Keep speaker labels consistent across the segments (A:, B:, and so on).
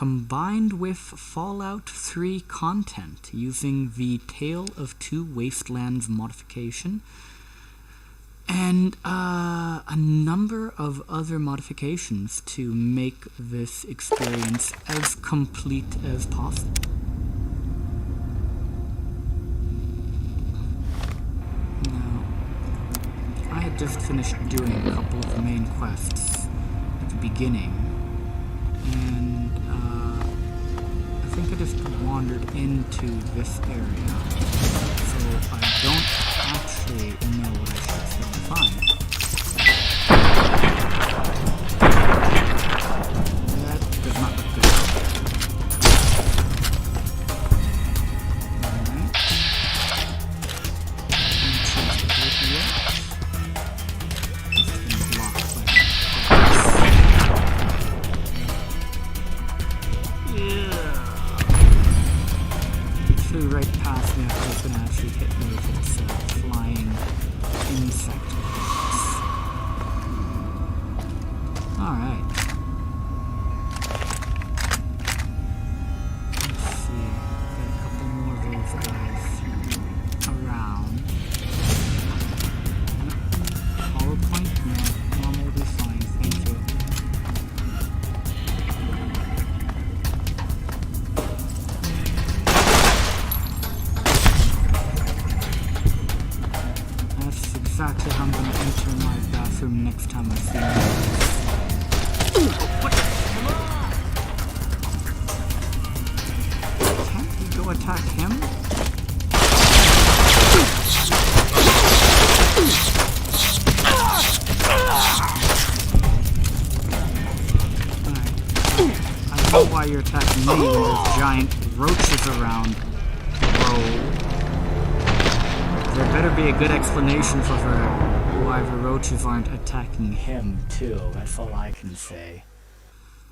A: combined with Fallout 3 content using the Tale of Two Wastelands modification and a number of other modifications to make this experience as complete as possible. Now, I had just finished doing a couple of the main quests at the beginning, and I think I just wandered into this area, so I don't actually know what I should expect to find. That does not look good. Alright. Just been blocked by flew right past me. I thought I was going to actually hit me with its flying insect legs. Alright. Let's see. Got a couple more of those guys around. Hollow point? No, normal will be fine. Thank you. Exactly how I'm going to enter my bathroom next time I see him. Can't we go attack him? Alright. I know why you're attacking me when there's giant roaches around, bro. There better be a good explanation for why the roaches aren't attacking him, too. That's all I can say.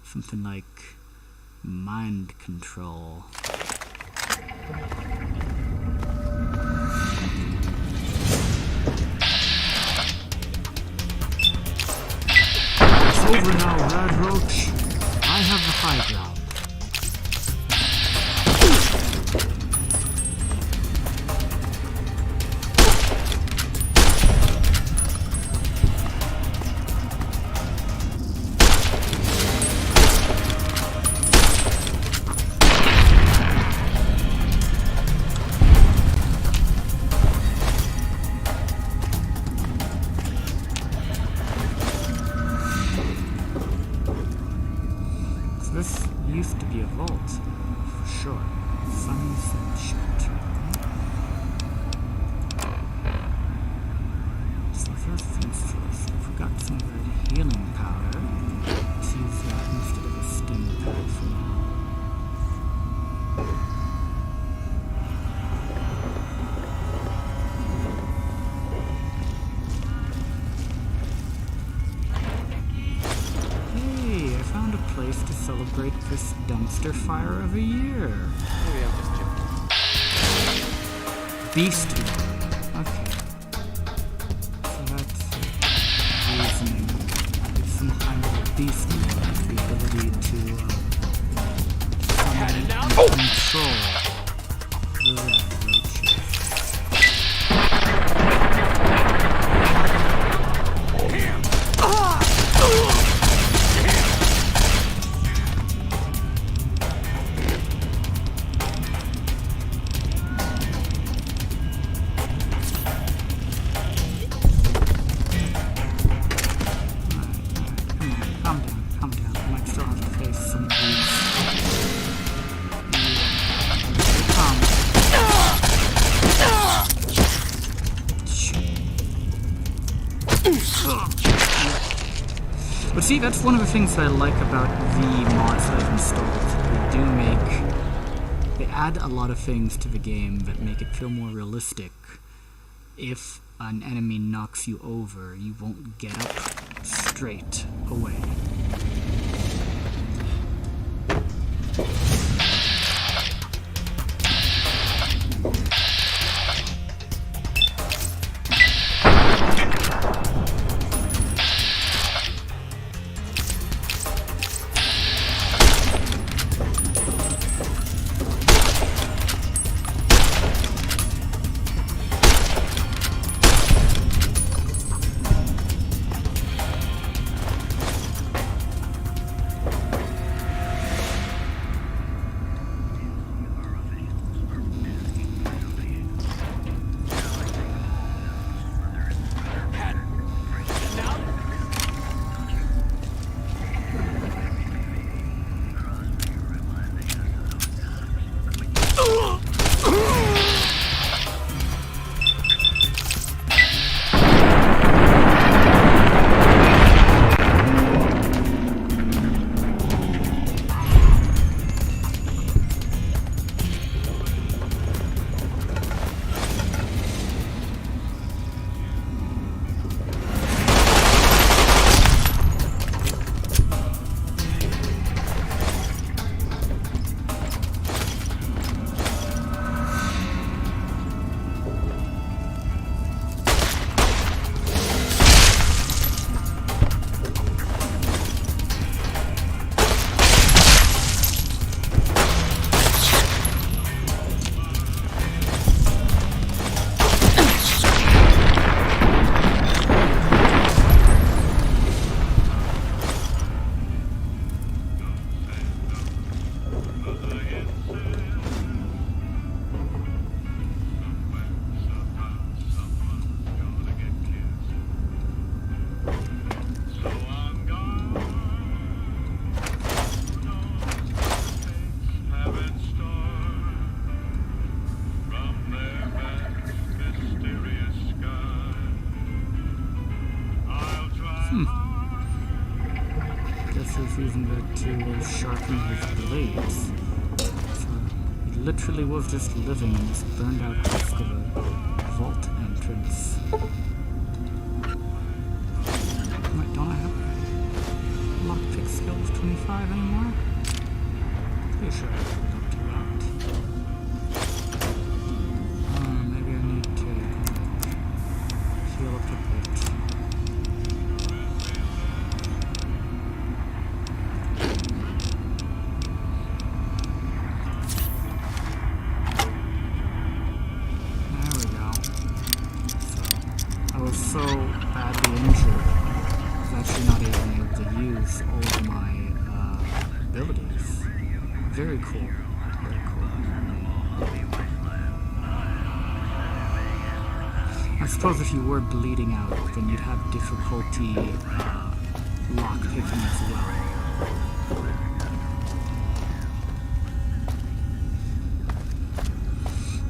A: Something like mind control. It's over now, Rad Roach. I have the high ground. This used to be a vault, for sure. Sunset shelter. So first things first, I forgot some of that healing powder. Let's use that instead of a stim pad for now. Place to celebrate this dumpster fire of a year.
B: Maybe I'm just joking.
A: Beast War. Okay. So that's reasoning. It's some kind of a beast war. The ability to summon and control the red roaches. But see, that's one of the things that I like about the mods that I've installed. They add a lot of things to the game that make it feel more realistic. If an enemy knocks you over, you won't get up straight away. to sharpen his blades. So he literally was just living in this burned out husk of a vault entrance. Wait, don't I have lockpick skills 25 anymore? Pretty sure I haven't up to that. Maybe I need to heal up a bit. There we go. So, I was so badly injured, I was actually not even able to use all of my abilities. Very cool. Very cool. I suppose if you were bleeding out, then you'd have difficulty lockpicking as well.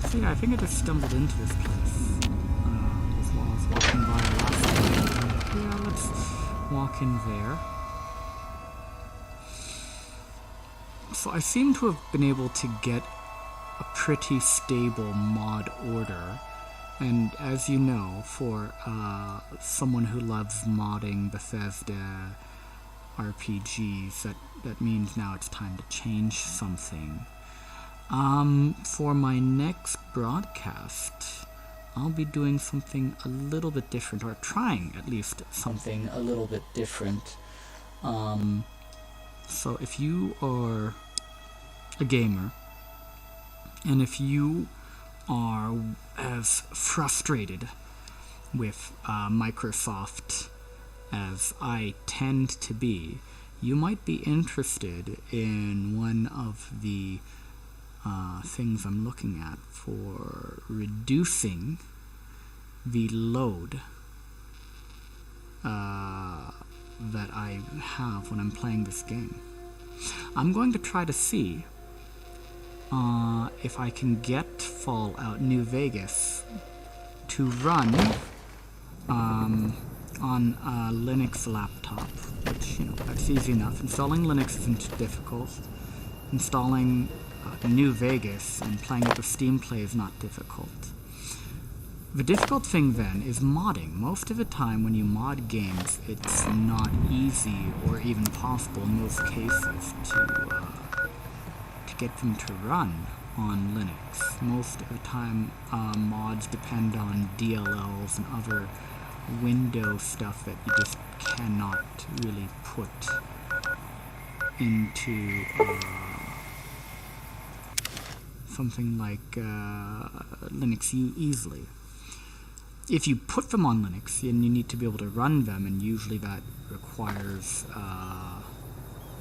A: So yeah, I think I just stumbled into this place as well as walking by last time. Yeah, let's walk in there. So I seem to have been able to get a pretty stable mod order, and as you know, for someone who loves modding Bethesda RPGs, that means now it's time to change something. For my next broadcast, I'll be doing something a little bit different, or trying at least something a little bit different. So if you are a gamer, and if you are as frustrated with Microsoft as I tend to be, you might be interested in one of the things I'm looking at for reducing the load that I have when I'm playing this game. I'm going to try to see if I can get Fallout New Vegas to run on a Linux laptop, which, that's easy enough. Installing Linux isn't difficult. Installing New Vegas and playing it with Steam Play is not difficult. The difficult thing then is modding. Most of the time when you mod games, it's not easy or even possible in most cases to get them to run on Linux. Most of the time, mods depend on DLLs and other Windows stuff that you just cannot really put into something like Linux easily. If you put them on Linux, then you need to be able to run them, and usually that requires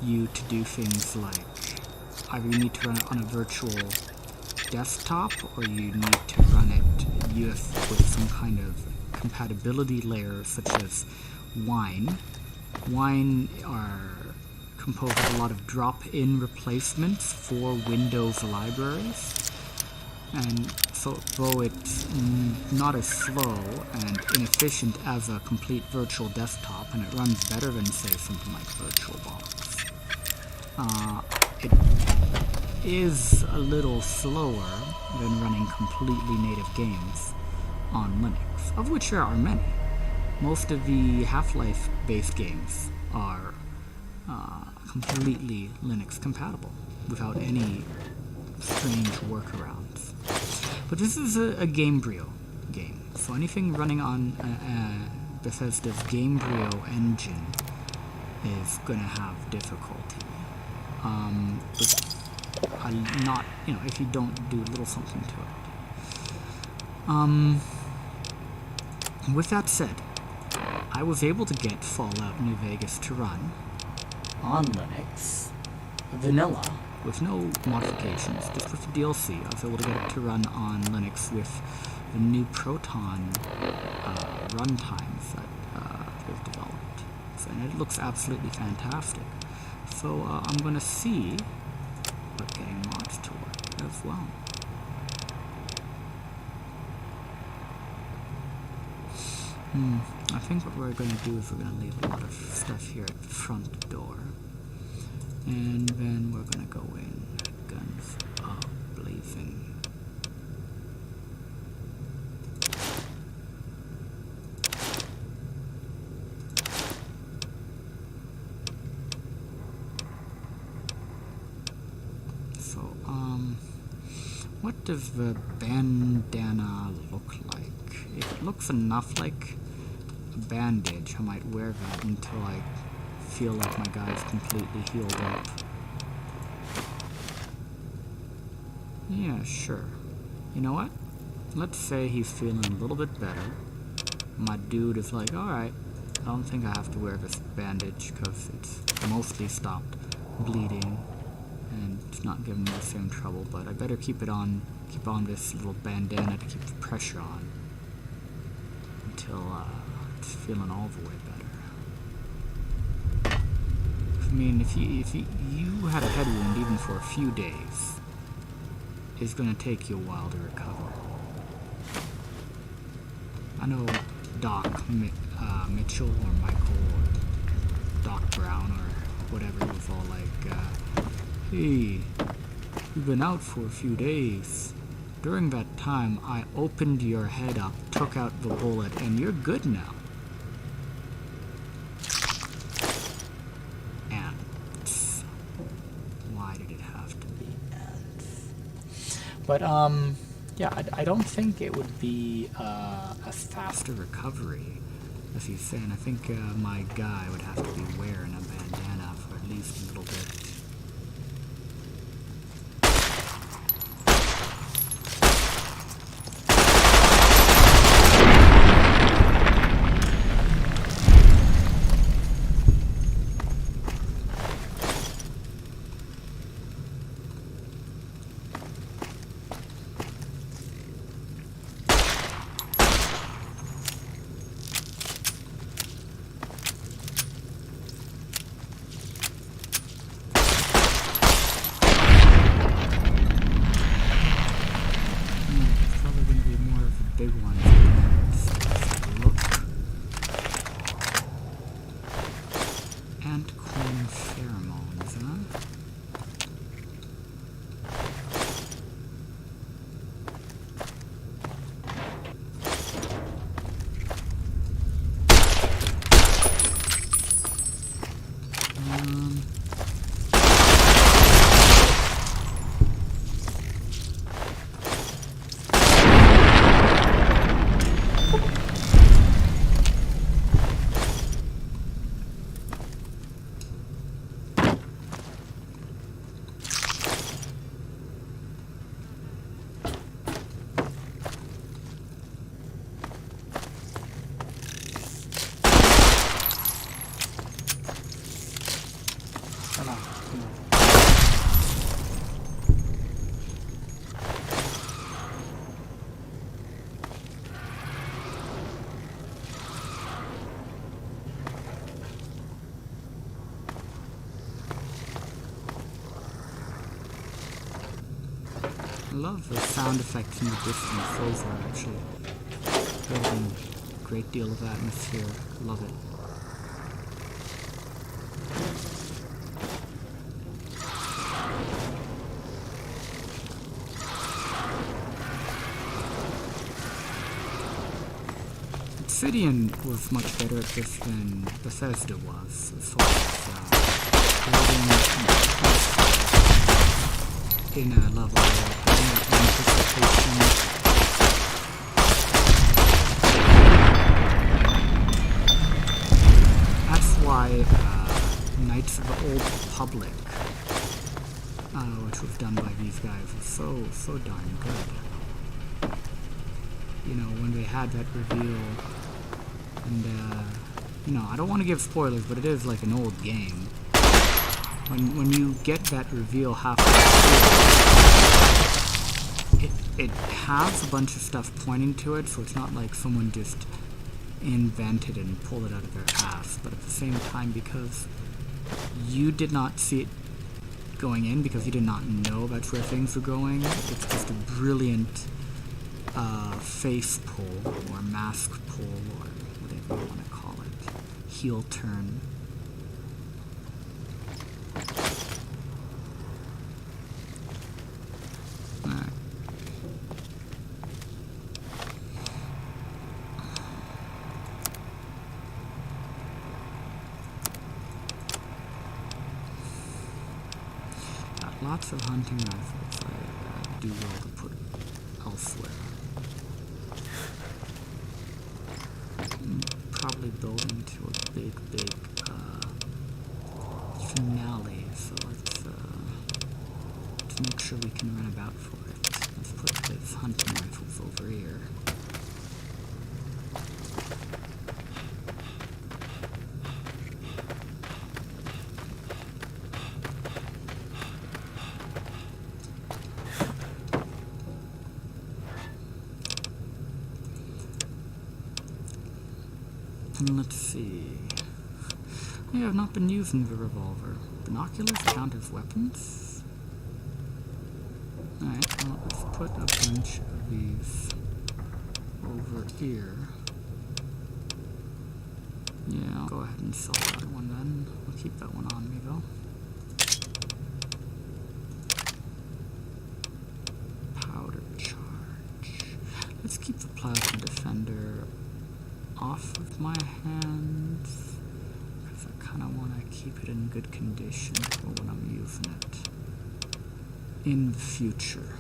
A: you to do things like either you need to run it on a virtual desktop, or you need to run it with some kind of compatibility layer, such as Wine. Wine are composed of a lot of drop-in replacements for Windows libraries, and so though it's not as slow and inefficient as a complete virtual desktop, and it runs better than, say, something like VirtualBox, it is a little slower than running completely native games on Linux, of which there are many. Most of the Half-Life based games are completely Linux compatible without any strange workarounds. But this is a Gamebryo game, so anything running on Bethesda's Gamebryo engine is going to have difficulty. Not, if you don't do a little something to it. With that said, I was able to get Fallout New Vegas to run on Linux, vanilla, with no modifications, just with the DLC. I was able to get it to run on Linux with the new Proton runtimes that they've developed. And it looks absolutely fantastic. So I'm going to see about getting mods to work as well. I think what we're going to do is we're going to leave a lot of stuff here at the front door. And then we're gonna go in, guns blazing. So, what does the bandana look like? It looks enough like a bandage. I might wear that until I feel like my guy's completely healed up. Yeah, sure. You know what? Let's say he's feeling a little bit better. My dude is like, alright, I don't think I have to wear this bandage because it's mostly stopped bleeding and it's not giving me the same trouble, but I better keep on this little bandana to keep the pressure on until it's feeling all the way better. I mean, if you had a head wound even for a few days, it's gonna take you a while to recover. I know Doc Mitchell or Michael or Doc Brown or whatever was all like, hey, you've been out for a few days. During that time, I opened your head up, took out the bullet, and you're good now. Ants. Why did it have to be ants? But, yeah, I don't think it would be a faster recovery, as he's saying. I think my guy would have to be wearing a bandana for at least a little bit. Big ones. Look. Ant corn pheromones, huh? I love the sound effects in the distance. Those are actually building a great deal of atmosphere. Love it. Obsidian was much better at this than Bethesda was, as far as building in a level anticipation. That's why Knights of the Old Republic, which was done by these guys, was so darn good. You know, when they had that reveal, and you know, I don't want to give spoilers, but it is like an old game. When you get that reveal halfway through, it has a bunch of stuff pointing to it, so it's not like someone just invented and pulled it out of their ass. But at the same time, because you did not see it going in, because you did not know that's where things were going, it's just a brilliant face pull, or mask pull, or whatever you want to call it. Heel turn. lots of hunting rifles I do well to put elsewhere. Probably building to a big finale, so let's make sure we can run about for it. Let's put this hunting rifles over here. And let's see. I have not been using the revolver. Binoculars count as weapons? Alright, well, let's put a bunch of these over here. Yeah, I'll go ahead and sell that one then. I'll keep that one on me though. Powder charge. Let's keep the plasma defender off of my hands, because I kind of want to keep it in good condition for when I'm using it in the future.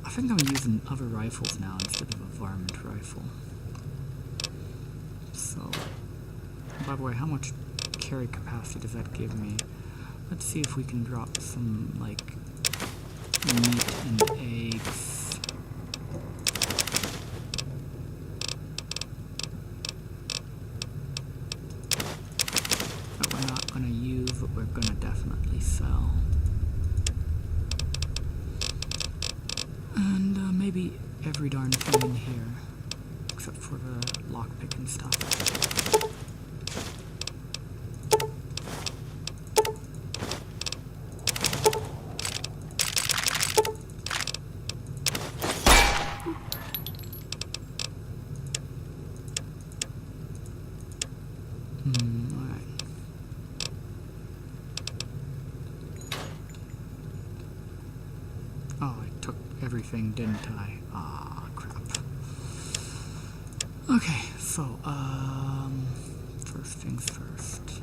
A: I think I'm using other rifles now instead of a varmint rifle. So, by the way, how much carry capacity does that give me? Let's see if we can drop some, like, meat and eggs. Gonna use, but we're gonna definitely sell. And maybe every darn thing in here, except for the lockpick and stuff. Everything, didn't I? Ah, crap. Okay, so, first things first.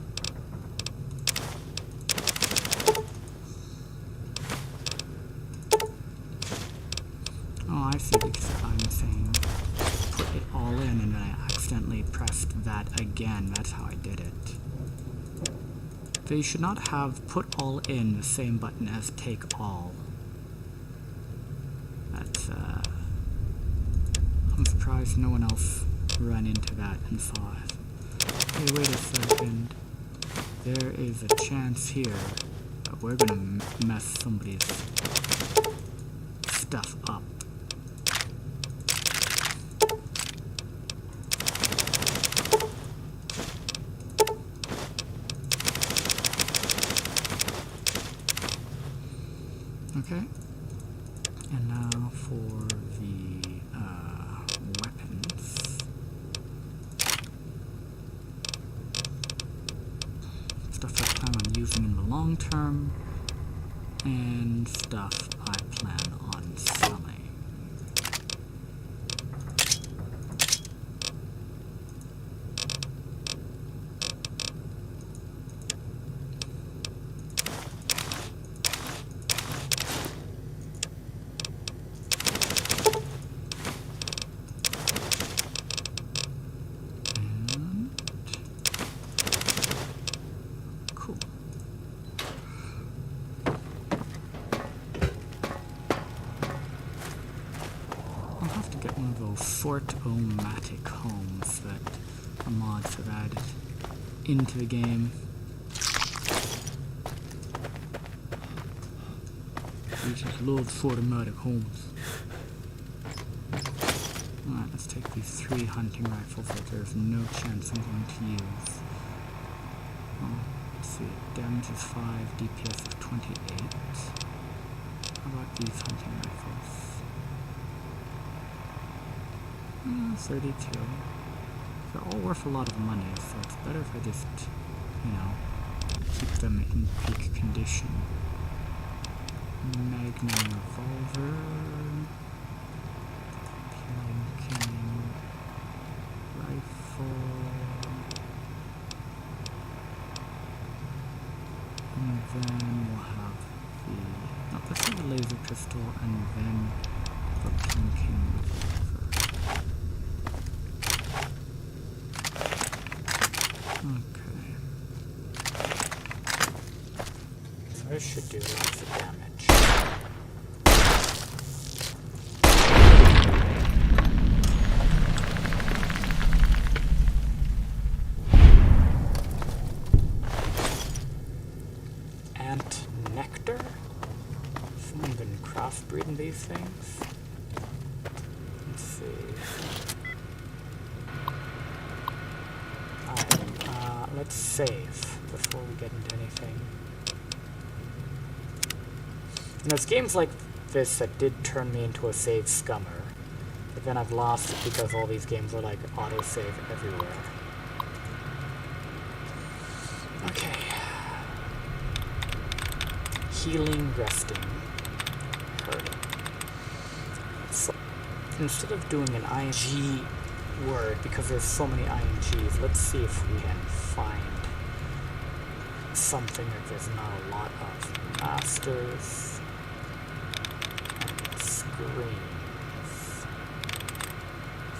A: Oh, I see, because I'm saying put it all in and then I accidentally pressed that again. That's how I did it. So you should not have put all in the same button as take all. I'm surprised no one else ran into that and saw it. Hey, wait a second. There is a chance here that we're gonna mess somebody's stuff up. Okay. And now for the weapons. Stuff I plan on using in the long term, and stuff I plan on selling. Fort-o-matic homes that the mods have added into the game. We just love Fort-o-matic homes. Alright, let's take these 3 hunting rifles that there's no chance I'm going to use. Let's see, damage is 5, DPS is 28. How about these hunting rifles? 32. They're all worth a lot of money, so it's better if I just, you know, keep them in peak condition. Magnum revolver. Planking. Rifle. then we'll have the... No, let's do the laser pistol and then the pumpkin revolver. Okay. So this should do lots of damage. Breeding these things. Let's see. Alright, let's save before we get into anything. And there's games like this that did turn me into a save scummer, but then I've lost it because all these games are like autosave everywhere. Okay. Healing, resting. So, instead of doing an ing word, because there's so many ings, let's see if we can find something that there's not a lot of. Masters and screens.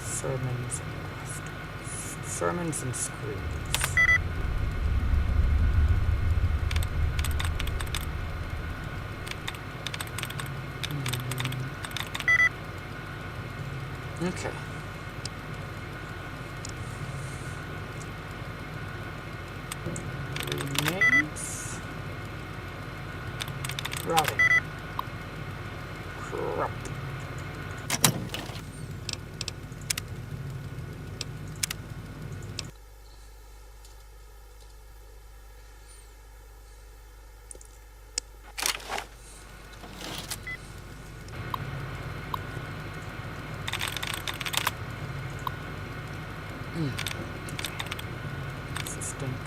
A: Sermons and masters. Sermons and screens. Okay. Remains. Routing. Corrupt. Assistant,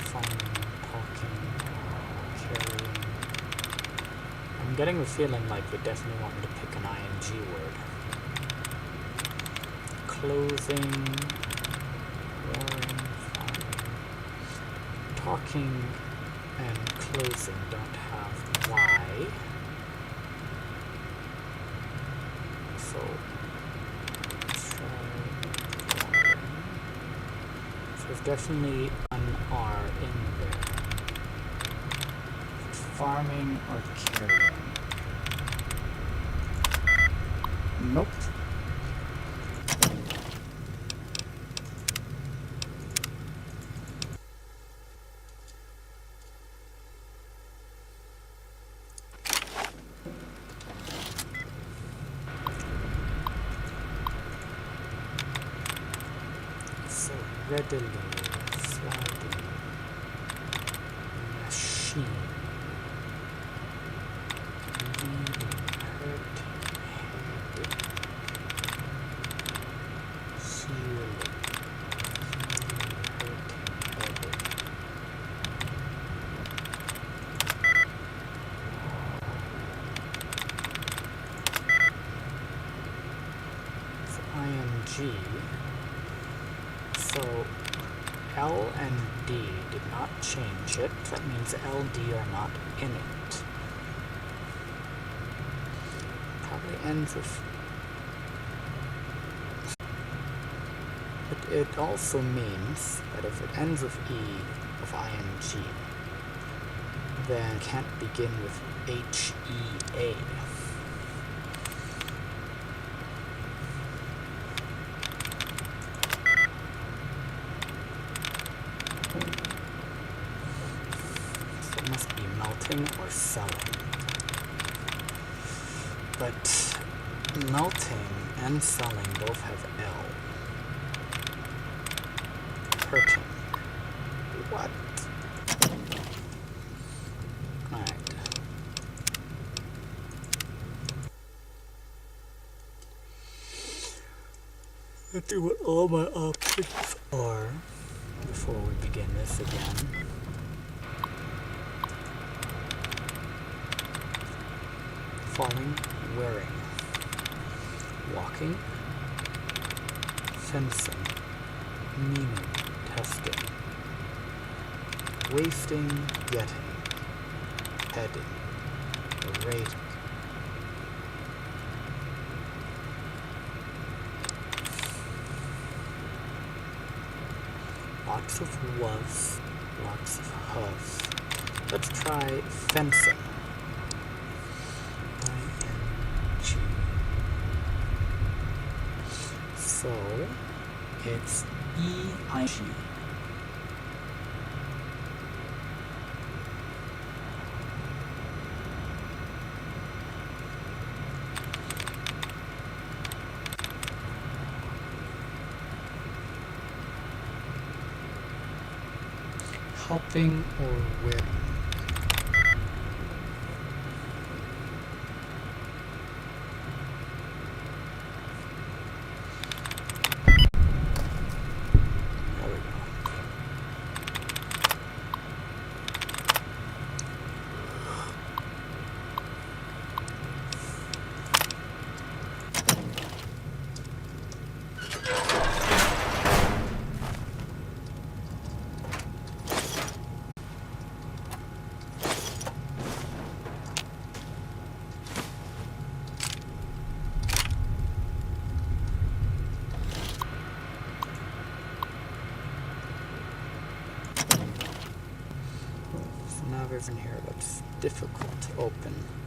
A: farming, talking, carrying. I'm getting the feeling like they definitely want me to pick an ing word. Clothing, wearing, farming. Talking and closing don't have Y. So there's definitely an R in there. Farming or carrying? Nope. So readily sliding machine leading hurt headed healing hurt headed so ing. So L and D did not change it. That means LD are not in it. Probably ends with... But it also means that if it ends with E of ing, then it can't begin with HEA. Or selling. But melting and selling both have L. Hurting. What? Alright. Let's see what all my options are before we begin this again. Falling, wearing, walking, fencing, meaning, testing, wasting, getting, heading, the rating. Lots of was, lots of has. Let's try fencing. ING. So it's EIG. Helping or winning? There we go. Now everything here looks difficult to open.